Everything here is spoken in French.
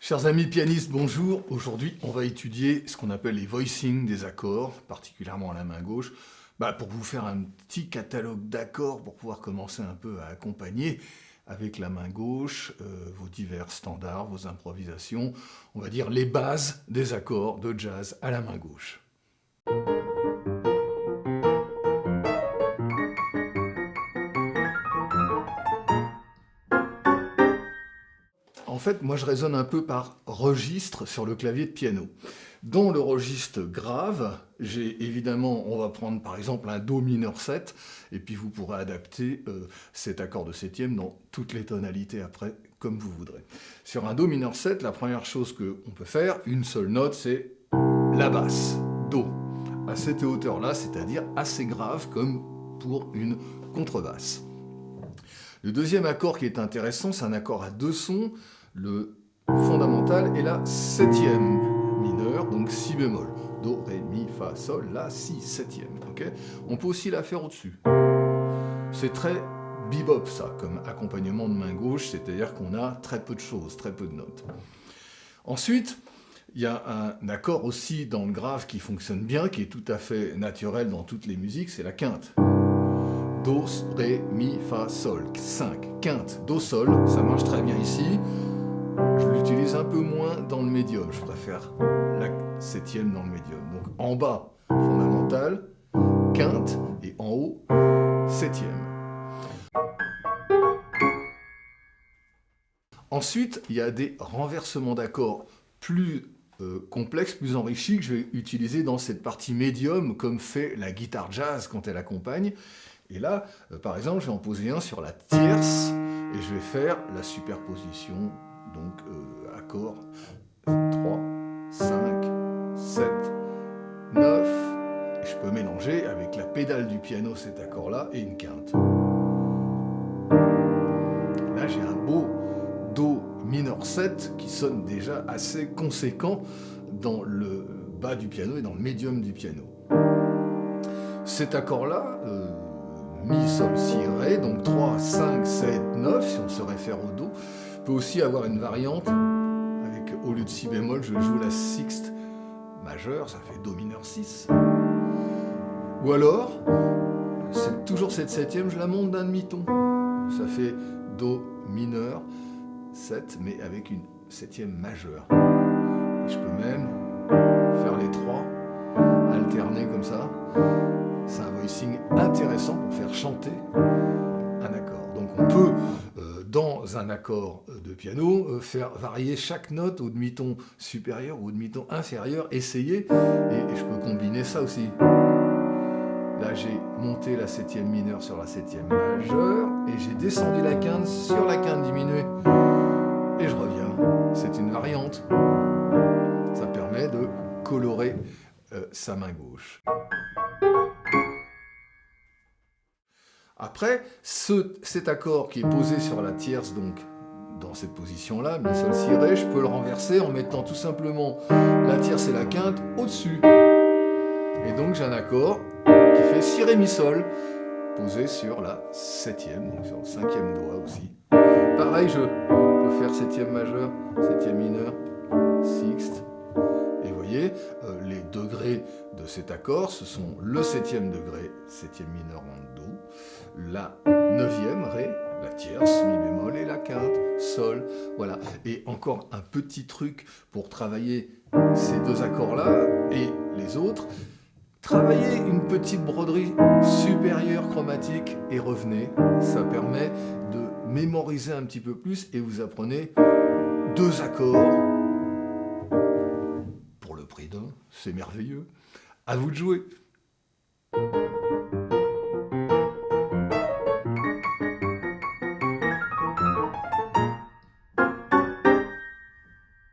Chers amis pianistes, bonjour. Aujourd'hui, on va étudier ce qu'on appelle les voicings des accords, particulièrement à la main gauche, pour vous faire un petit catalogue d'accords pour pouvoir commencer un peu à accompagner avec la main gauche vos divers standards, vos improvisations, on va dire les bases des accords de jazz à la main gauche. En fait, moi je raisonne un peu par registre sur le clavier de piano. Dans le registre grave, on va prendre par exemple un Do mineur 7, et puis vous pourrez adapter cet accord de septième dans toutes les tonalités après, comme vous voudrez. Sur un Do mineur 7, la première chose qu'on peut faire, une seule note, c'est la basse, Do. À cette hauteur-là, c'est-à-dire assez grave comme pour une contrebasse. Le deuxième accord qui est intéressant, c'est un accord à deux sons, le fondamental est la septième mineure, donc si bémol. Do, ré, mi, fa, sol, la, si, septième. Okay, on peut aussi la faire au-dessus. C'est très bebop ça, comme accompagnement de main gauche, c'est-à-dire qu'on a très peu de choses, très peu de notes. Ensuite, il y a un accord aussi dans le grave qui fonctionne bien, qui est tout à fait naturel dans toutes les musiques, c'est la quinte. Do, ré, mi, fa, sol, 5, quinte, do, sol, ça marche très bien ici. Je l'utilise un peu moins dans le médium, je préfère la septième dans le médium. Donc en bas, fondamental, quinte, et en haut, septième. Ensuite, il y a des renversements d'accords plus complexes, plus enrichis, que je vais utiliser dans cette partie médium, comme fait la guitare jazz quand elle accompagne. Et là, par exemple, je vais en poser un sur la tierce, et je vais faire la superposition, donc accord 3, 5, 7, 9, et je peux mélanger avec la pédale du piano cet accord-là et une quinte. Là, j'ai un beau Do mineur 7 qui sonne déjà assez conséquent dans le bas du piano et dans le médium du piano. Cet accord-là, Mi, Sol, Si, Ré, donc 3, 5, 7, 9, si on se réfère au Do, peut aussi avoir une variante, avec au lieu de Si bémol, je joue la sixte majeure, ça fait Do mineur 6. Ou alors, c'est toujours cette septième, je la monte d'un demi-ton. Ça fait Do mineur 7, mais avec une septième majeure. Et je peux même faire les trois, alterner comme ça. C'est un voicing intéressant pour faire chanter un accord. Donc on peut, dans un accord de piano, faire varier chaque note au demi-ton supérieur ou au demi-ton inférieur, essayer, et je peux combiner ça aussi. Là j'ai monté la septième mineure sur la septième majeure, et j'ai descendu la quinte sur la quinte diminuée, et je reviens. C'est une variante. Ça permet de colorer sa main gauche. Après, cet accord qui est posé sur la tierce, donc dans cette position-là, Mi, Sol, Si, Ré, je peux le renverser en mettant tout simplement la tierce et la quinte au-dessus. Et donc j'ai un accord qui fait Si, Ré, Mi, Sol, posé sur la septième, donc sur le cinquième doigt aussi. Pareil, je peux faire septième majeur, septième mineur, sixte. Et vous voyez, les degrés de cet accord, ce sont le septième degré, septième mineur en Do, la neuvième, Ré, la tierce, Mi bémol et la quinte, Sol, voilà. Et encore un petit truc pour travailler ces deux accords-là et les autres, travaillez une petite broderie supérieure chromatique et revenez. Ça permet de mémoriser un petit peu plus et vous apprenez deux accords pour le prix d'un. C'est merveilleux. À vous de jouer.